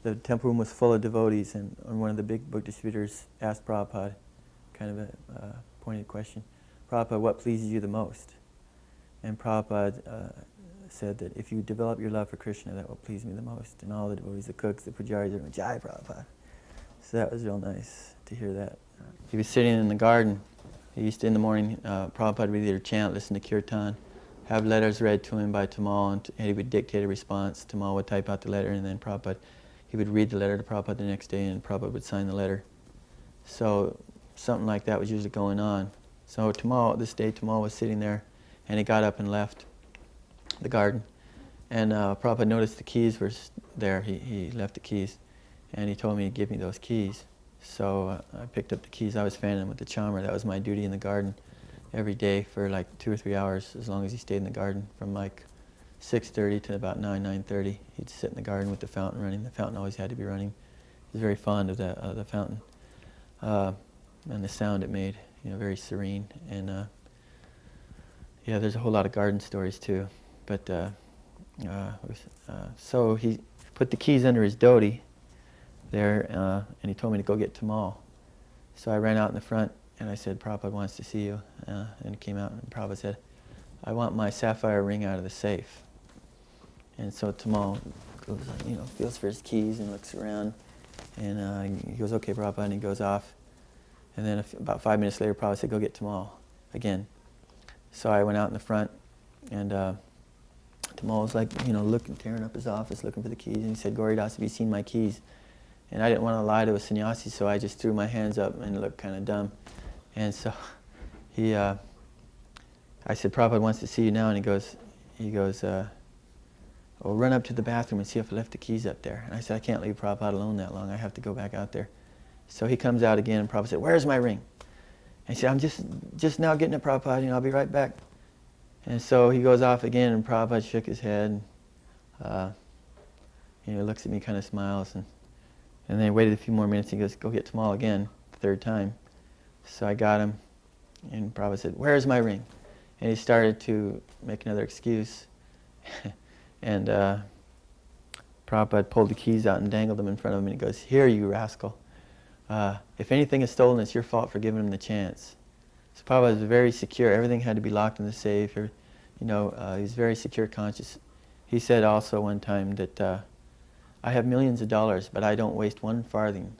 the temple room was full of devotees, and one of the big book distributors asked Prabhupada, kind of a pointed question, Prabhupada, what pleases you the most? And Prabhupada said that if you develop your love for Krishna, that will please me the most. And all the devotees, the cooks, the pujaris, everyone, Jai Prabhupada. So that was real nice to hear that. He was sitting in the garden. He used to, in the morning, Prabhupada would either chant, listen to kirtan, have letters read to him by Tamal, and he would dictate a response. Tamal would type out the letter, and then Prabhupada, he would read the letter to Prabhupada the next day, and Prabhupada would sign the letter. So something like that was usually going on. So this day Tamal was sitting there, and he got up and left the garden. And Prabhupada noticed the keys were there. He left the keys, and he told me to give me those keys. So I picked up the keys. I was fanning them with the charmer. That was my duty in the garden every day for like 2 or 3 hours, as long as he stayed in the garden, from like 6:30 to about 9:30. He'd sit in the garden with the fountain running. The fountain always had to be running. He was very fond of the fountain and the sound it made, very serene. And yeah, there's a whole lot of garden stories too. But so he put the keys under his dhoti there, and he told me to go get Tamal. So I ran out in the front, and I said, Prabhupada wants to see you. And he came out, and Prabhupada said, I want my sapphire ring out of the safe. And so Tamal goes, feels for his keys and looks around, and he goes, okay, Prabhupada, and he goes off. And then about 5 minutes later, Prabhupada said, go get Tamal again. So I went out in the front, and Tamal was like, looking, tearing up his office, looking for the keys, and he said, Gauridas, have you seen my keys? And I didn't want to lie to a sannyasi, so I just threw my hands up and looked kind of dumb. And so I said, Prabhupada wants to see you now, and he goes, well, run up to the bathroom and see if I left the keys up there. And I said, I can't leave Prabhupada alone that long. I have to go back out there. So he comes out again, and Prabhupada said, where's my ring? And he said, I'm just now getting it, Prabhupada, I'll be right back. And so he goes off again, and Prabhupada shook his head, and he looks at me, kind of smiles, and then he waited a few more minutes. He goes, go get Tamal again, the third time. So I got him, and Prabhupada said, where's my ring? And he started to make another excuse. And Prabhupada pulled the keys out and dangled them in front of him, and he goes, here, you rascal. If anything is stolen, it's your fault for giving him the chance. So Prabhupada was very secure. Everything had to be locked in the safe. He was very secure conscious. He said also one time that I have millions of dollars, but I don't waste one farthing